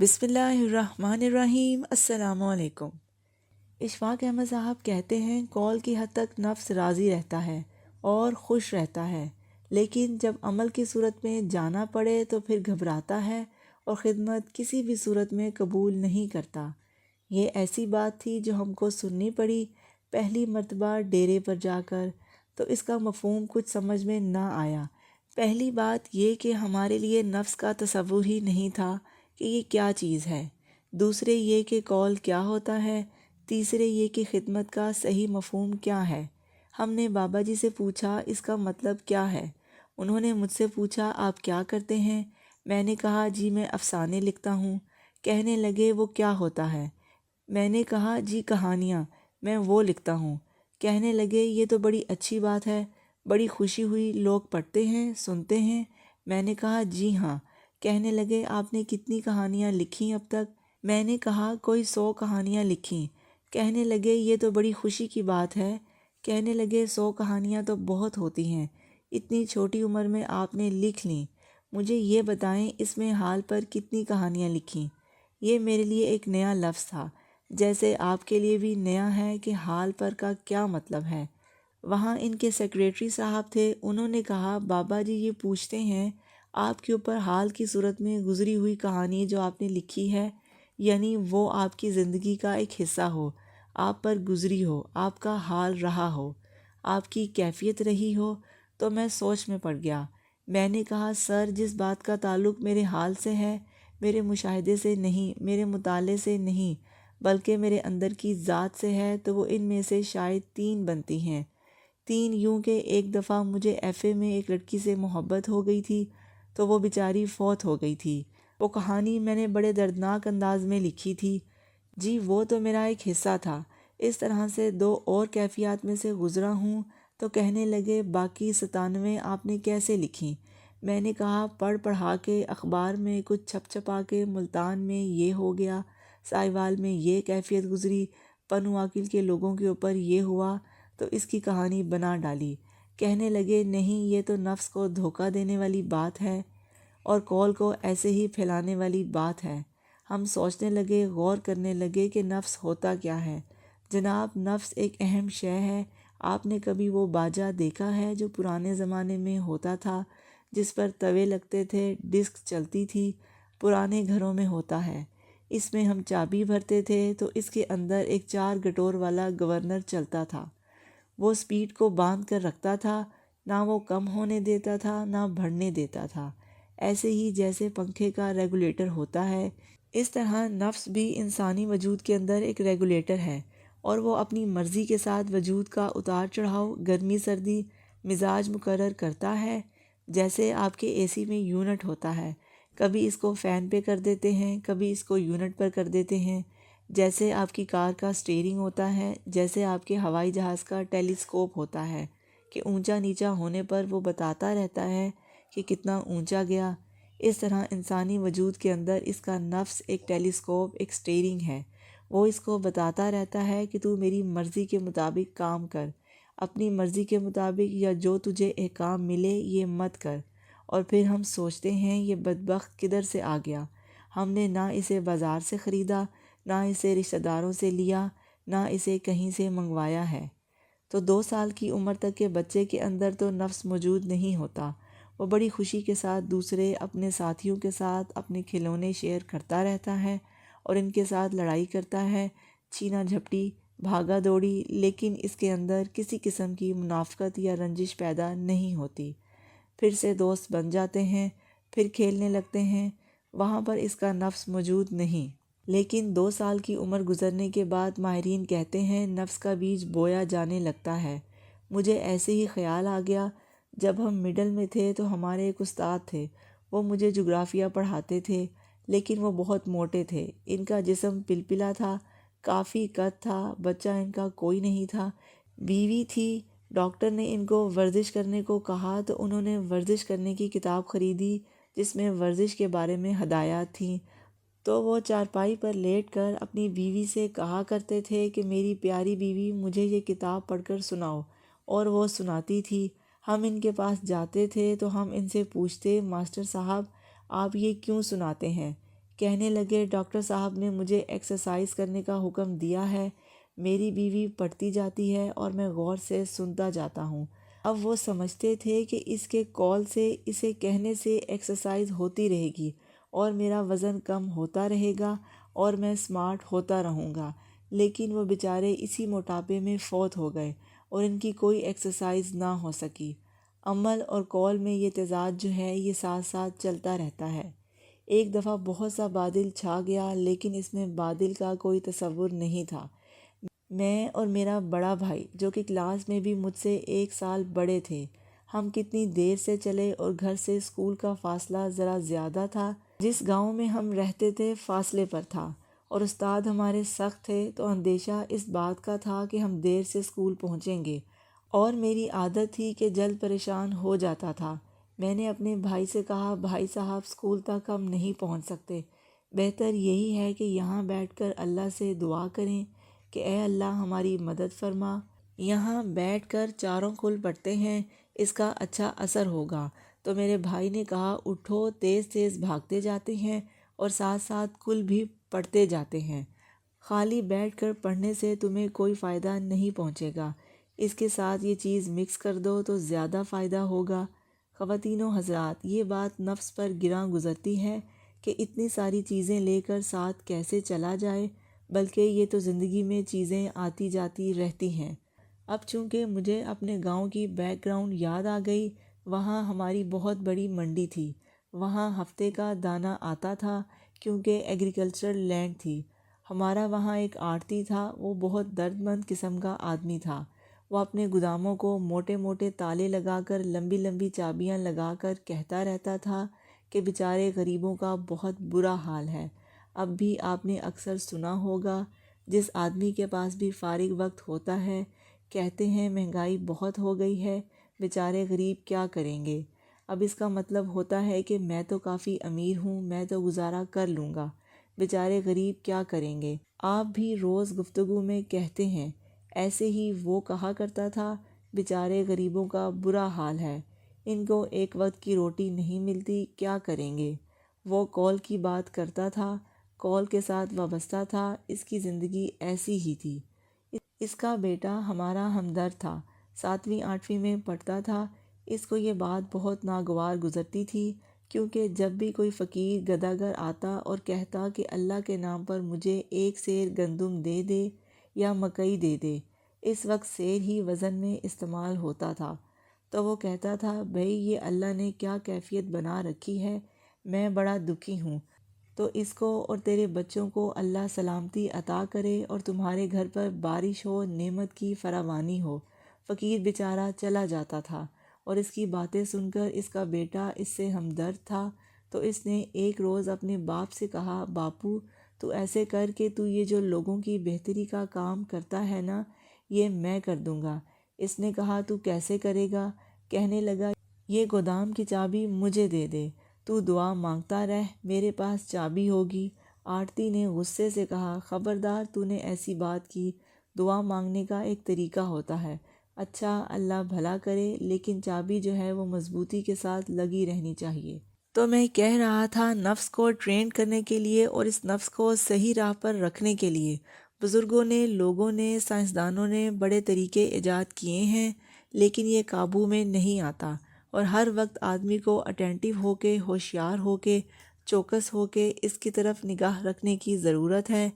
بسم اللہ الرحمن الرحیم۔ السلام علیکم۔ اشفاق احمد صاحب کہتے ہیں کال کی حد تک نفس راضی رہتا ہے اور خوش رہتا ہے، لیکن جب عمل کی صورت میں جانا پڑے تو پھر گھبراتا ہے اور خدمت کسی بھی صورت میں قبول نہیں کرتا۔ یہ ایسی بات تھی جو ہم کو سننی پڑی پہلی مرتبہ ڈیرے پر جا کر، تو اس کا مفہوم کچھ سمجھ میں نہ آیا۔ پہلی بات یہ کہ ہمارے لیے نفس کا تصور ہی نہیں تھا کہ یہ کیا چیز ہے، دوسرے یہ کہ کال کیا ہوتا ہے، تیسرے یہ کہ خدمت کا صحیح مفہوم کیا ہے۔ ہم نے بابا جی سے پوچھا اس کا مطلب کیا ہے۔ انہوں نے مجھ سے پوچھا آپ کیا کرتے ہیں؟ میں نے کہا جی میں افسانے لکھتا ہوں۔ کہنے لگے وہ کیا ہوتا ہے؟ میں نے کہا جی کہانیاں، میں وہ لکھتا ہوں۔ کہنے لگے یہ تو بڑی اچھی بات ہے، بڑی خوشی ہوئی، لوگ پڑھتے ہیں، سنتے ہیں؟ میں نے کہا جی ہاں۔ کہنے لگے آپ نے کتنی کہانیاں لکھیں اب تک؟ میں نے کہا کوئی 100 کہانیاں لکھیں۔ کہنے لگے یہ تو بڑی خوشی کی بات ہے۔ کہنے لگے 100 کہانیاں تو بہت ہوتی ہیں، اتنی چھوٹی عمر میں آپ نے لکھ لیں۔ مجھے یہ بتائیں اس میں حال پر کتنی کہانیاں لکھیں؟ یہ میرے لیے ایک نیا لفظ تھا، جیسے آپ کے لیے بھی نیا ہے کہ حال پر کا کیا مطلب ہے۔ وہاں ان کے سیکریٹری صاحب تھے، انہوں نے کہا بابا جی یہ پوچھتے ہیں آپ کے اوپر حال کی صورت میں گزری ہوئی کہانی جو آپ نے لکھی ہے، یعنی وہ آپ کی زندگی کا ایک حصہ ہو، آپ پر گزری ہو، آپ کا حال رہا ہو، آپ کی کیفیت رہی ہو۔ تو میں سوچ میں پڑ گیا۔ میں نے کہا سر جس بات کا تعلق میرے حال سے ہے، میرے مشاہدے سے نہیں، میرے مطالعے سے نہیں، بلکہ میرے اندر کی ذات سے ہے، تو وہ ان میں سے شاید 3 بنتی ہیں۔ 3 یوں کہ ایک دفعہ مجھے ایف اے میں ایک لڑکی سے محبت ہو گئی تھی، تو وہ بیچاری فوت ہو گئی تھی۔ وہ کہانی میں نے بڑے دردناک انداز میں لکھی تھی۔ جی وہ تو میرا ایک حصہ تھا۔ اس طرح سے 2 اور کیفیات میں سے گزرا ہوں۔ تو کہنے لگے باقی 97 آپ نے کیسے لکھیں؟ میں نے کہا پڑھا کے، اخبار میں کچھ چھپا کے، ملتان میں یہ ہو گیا، سائیوال میں یہ کیفیت گزری، پنو عاقل کے لوگوں کے اوپر یہ ہوا، تو اس کی کہانی بنا ڈالی۔ کہنے لگے نہیں یہ تو نفس کو دھوکہ دینے والی بات ہے اور قول کو ایسے ہی پھیلانے والی بات ہے۔ ہم سوچنے لگے، غور کرنے لگے کہ نفس ہوتا کیا ہے۔ جناب نفس ایک اہم شے ہے۔ آپ نے کبھی وہ باجا دیکھا ہے جو پرانے زمانے میں ہوتا تھا، جس پر توے لگتے تھے، ڈسک چلتی تھی؟ پرانے گھروں میں ہوتا ہے۔ اس میں ہم چابی بھرتے تھے تو اس کے اندر ایک 4 گٹور والا گورنر چلتا تھا۔ وہ سپیڈ کو باندھ کر رکھتا تھا، نہ وہ کم ہونے دیتا تھا نہ بڑھنے دیتا تھا۔ ایسے ہی جیسے پنکھے کا ریگولیٹر ہوتا ہے، اس طرح نفس بھی انسانی وجود کے اندر ایک ریگولیٹر ہے، اور وہ اپنی مرضی کے ساتھ وجود کا اتار چڑھاؤ، گرمی سردی، مزاج مقرر کرتا ہے۔ جیسے آپ کے اے سی میں یونٹ ہوتا ہے، کبھی اس کو فین پہ کر دیتے ہیں، کبھی اس کو یونٹ پر کر دیتے ہیں۔ جیسے آپ کی کار کا سٹیئرنگ ہوتا ہے، جیسے آپ کے ہوائی جہاز کا ٹیلیسکوپ ہوتا ہے کہ اونچا نیچا ہونے پر وہ بتاتا رہتا ہے کہ کتنا اونچا گیا، اس طرح انسانی وجود کے اندر اس کا نفس ایک ٹیلیسکوپ، ایک سٹیئرنگ ہے۔ وہ اس کو بتاتا رہتا ہے کہ تو میری مرضی کے مطابق کام کر، اپنی مرضی کے مطابق یا جو تجھے احکام ملے یہ مت کر۔ اور پھر ہم سوچتے ہیں یہ بدبخت کدھر سے آ گیا؟ ہم نے نہ اسے بازار سے خریدا، نہ اسے رشتہ داروں سے لیا، نہ اسے کہیں سے منگوایا ہے۔ تو 2 سال کی عمر تک کے بچے کے اندر تو نفس موجود نہیں ہوتا۔ وہ بڑی خوشی کے ساتھ دوسرے اپنے ساتھیوں کے ساتھ اپنے کھلونے شیئر کرتا رہتا ہے اور ان کے ساتھ لڑائی کرتا ہے، چھینا جھپٹی، بھاگا دوڑی، لیکن اس کے اندر کسی قسم کی منافقت یا رنجش پیدا نہیں ہوتی۔ پھر سے دوست بن جاتے ہیں، پھر کھیلنے لگتے ہیں، وہاں پر اس کا نفس موجود نہیں۔ لیکن 2 سال کی عمر گزرنے کے بعد ماہرین کہتے ہیں نفس کا بیج بویا جانے لگتا ہے۔ مجھے ایسے ہی خیال آ گیا۔ جب ہم مڈل میں تھے تو ہمارے ایک استاد تھے، وہ مجھے جغرافیہ پڑھاتے تھے، لیکن وہ بہت موٹے تھے، ان کا جسم پلپلا تھا، کافی قد تھا، بچہ ان کا کوئی نہیں تھا، بیوی تھی۔ ڈاکٹر نے ان کو ورزش کرنے کو کہا تو انہوں نے ورزش کرنے کی کتاب خریدی جس میں ورزش کے بارے میں ہدایات تھیں۔ تو وہ چارپائی پر لیٹ کر اپنی بیوی سے کہا کرتے تھے کہ میری پیاری بیوی مجھے یہ کتاب پڑھ کر سناؤ، اور وہ سناتی تھی۔ ہم ان کے پاس جاتے تھے تو ہم ان سے پوچھتے ماسٹر صاحب آپ یہ کیوں سناتے ہیں؟ کہنے لگے ڈاکٹر صاحب نے مجھے ایکسرسائز کرنے کا حکم دیا ہے۔ میری بیوی پڑھتی جاتی ہے اور میں غور سے سنتا جاتا ہوں۔ اب وہ سمجھتے تھے کہ اس کے کال سے، اسے کہنے سے ایکسرسائز ہوتی رہے گی اور میرا وزن کم ہوتا رہے گا اور میں سمارٹ ہوتا رہوں گا، لیکن وہ بیچارے اسی موٹاپے میں فوت ہو گئے اور ان کی کوئی ایکسرسائز نہ ہو سکی۔ عمل اور قول میں یہ تضاد جو ہے یہ ساتھ ساتھ چلتا رہتا ہے۔ ایک دفعہ بہت سا بادل چھا گیا، لیکن اس میں بادل کا کوئی تصور نہیں تھا۔ میں اور میرا بڑا بھائی جو کہ کلاس میں بھی مجھ سے 1 سال بڑے تھے، ہم کتنی دیر سے چلے اور گھر سے اسکول کا فاصلہ ذرا زیادہ تھا۔ جس گاؤں میں ہم رہتے تھے فاصلے پر تھا اور استاد ہمارے سخت تھے، تو اندیشہ اس بات کا تھا کہ ہم دیر سے اسکول پہنچیں گے، اور میری عادت تھی کہ جلد پریشان ہو جاتا تھا۔ میں نے اپنے بھائی سے کہا، بھائی صاحب اسکول تک ہم نہیں پہنچ سکتے، بہتر یہی ہے کہ یہاں بیٹھ کر اللہ سے دعا کریں کہ اے اللہ ہماری مدد فرما۔ یہاں بیٹھ کر چاروں کل پڑھتے ہیں، اس کا اچھا اثر ہوگا۔ تو میرے بھائی نے کہا، اٹھو، تیز تیز بھاگتے جاتے ہیں اور ساتھ ساتھ کل بھی پڑھتے جاتے ہیں۔ خالی بیٹھ کر پڑھنے سے تمہیں کوئی فائدہ نہیں پہنچے گا، اس کے ساتھ یہ چیز مکس کر دو تو زیادہ فائدہ ہوگا۔ خواتین و حضرات، یہ بات نفس پر گراں گزرتی ہے کہ اتنی ساری چیزیں لے کر ساتھ کیسے چلا جائے، بلکہ یہ تو زندگی میں چیزیں آتی جاتی رہتی ہیں۔ اب چونکہ مجھے اپنے گاؤں کی بیک گراؤنڈ یاد آ گئی، وہاں ہماری بہت بڑی منڈی تھی، وہاں ہفتے کا دانہ آتا تھا کیونکہ ایگریکلچرل لینڈ تھی۔ ہمارا وہاں ایک آڑتی تھا، وہ بہت درد مند قسم کا آدمی تھا۔ وہ اپنے گوداموں کو موٹے موٹے تالے لگا کر، لمبی لمبی چابیاں لگا کر کہتا رہتا تھا کہ بیچارے غریبوں کا بہت برا حال ہے۔ اب بھی آپ نے اکثر سنا ہوگا، جس آدمی کے پاس بھی فارغ وقت ہوتا ہے کہتے ہیں مہنگائی بہت ہو گئی ہے، بیچارے غریب کیا کریں گے۔ اب اس کا مطلب ہوتا ہے کہ میں تو کافی امیر ہوں، میں تو گزارا کر لوں گا، بیچارے غریب کیا کریں گے۔ آپ بھی روز گفتگو میں کہتے ہیں، ایسے ہی وہ کہا کرتا تھا، بیچارے غریبوں کا برا حال ہے، ان کو ایک وقت کی روٹی نہیں ملتی، کیا کریں گے۔ وہ کال کی بات کرتا تھا، کال کے ساتھ وابستہ تھا، اس کی زندگی ایسی ہی تھی۔ اس کا بیٹا ہمارا ہمدرد تھا، 7ویں 8ویں میں پڑھتا تھا۔ اس کو یہ بات بہت ناگوار گزرتی تھی، کیونکہ جب بھی کوئی فقیر گداگر آتا اور کہتا کہ اللہ کے نام پر مجھے 1 سیر گندم دے دے یا مکئی دے دے، اس وقت سیر ہی وزن میں استعمال ہوتا تھا، تو وہ کہتا تھا، بھئی یہ اللہ نے کیا کیفیت بنا رکھی ہے، میں بڑا دکھی ہوں، تو اس کو اور تیرے بچوں کو اللہ سلامتی عطا کرے اور تمہارے گھر پر بارش ہو، نعمت کی فراوانی ہو۔ فقیر بیچارہ چلا جاتا تھا، اور اس کی باتیں سن کر اس کا بیٹا اس سے ہمدرد تھا، تو اس نے ایک روز اپنے باپ سے کہا، باپو تو ایسے کر کہ تو یہ جو لوگوں کی بہتری کا کام کرتا ہے نا، یہ میں کر دوں گا۔ اس نے کہا، تو کیسے کرے گا؟ کہنے لگا، یہ گودام کی چابی مجھے دے دے، تو دعا مانگتا رہ، میرے پاس چابی ہوگی۔ آڑتی نے غصے سے کہا، خبردار، تو نے ایسی بات کی، دعا مانگنے کا ایک طریقہ ہوتا ہے۔ اچھا، اللہ بھلا کرے، لیکن چابی جو ہے وہ مضبوطی کے ساتھ لگی رہنی چاہیے۔ تو میں کہہ رہا تھا، نفس کو ٹرین کرنے کے لیے اور اس نفس کو صحیح راہ پر رکھنے کے لیے بزرگوں نے، لوگوں نے، سائنسدانوں نے بڑے طریقے ایجاد کیے ہیں، لیکن یہ قابو میں نہیں آتا، اور ہر وقت آدمی کو اٹینٹیو ہو کے، ہوشیار ہو کے، چوکس ہو کے اس کی طرف نگاہ رکھنے کی ضرورت ہے،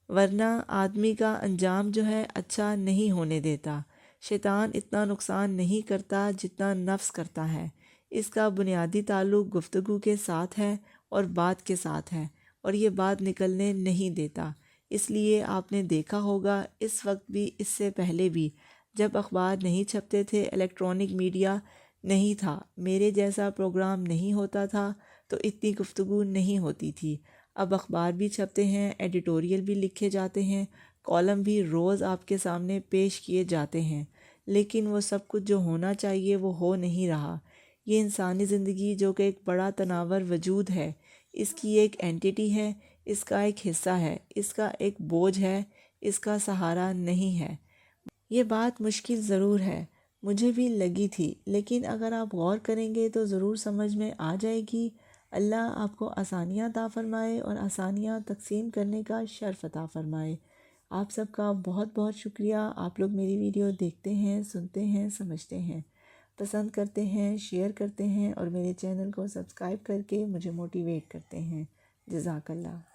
ورنہ آدمی کا انجام جو ہے اچھا نہیں ہونے دیتا۔ شیطان اتنا نقصان نہیں کرتا جتنا نفس کرتا ہے۔ اس کا بنیادی تعلق گفتگو کے ساتھ ہے اور بات کے ساتھ ہے، اور یہ بات نکلنے نہیں دیتا۔ اس لیے آپ نے دیکھا ہوگا، اس وقت بھی، اس سے پہلے بھی، جب اخبار نہیں چھپتے تھے، الیکٹرانک میڈیا نہیں تھا، میرے جیسا پروگرام نہیں ہوتا تھا، تو اتنی گفتگو نہیں ہوتی تھی۔ اب اخبار بھی چھپتے ہیں، ایڈیٹوریل بھی لکھے جاتے ہیں، کالم بھی روز آپ کے سامنے پیش کیے جاتے ہیں، لیکن وہ سب کچھ جو ہونا چاہیے وہ ہو نہیں رہا۔ یہ انسانی زندگی جو کہ ایک بڑا تناور وجود ہے، اس کی ایک اینٹیٹی ہے، اس کا ایک حصہ ہے، اس کا ایک بوجھ ہے، اس کا سہارا نہیں ہے۔ یہ بات مشکل ضرور ہے، مجھے بھی لگی تھی، لیکن اگر آپ غور کریں گے تو ضرور سمجھ میں آ جائے گی۔ اللہ آپ کو آسانیاں عطا فرمائے اور آسانیاں تقسیم کرنے کا شرف عطا فرمائے۔ آپ سب کا بہت بہت شکریہ۔ آپ لوگ میری ویڈیو دیکھتے ہیں، سنتے ہیں، سمجھتے ہیں، پسند کرتے ہیں، شیئر کرتے ہیں اور میرے چینل کو سبسکرائب کر کے مجھے موٹیویٹ کرتے ہیں۔ جزاک اللہ۔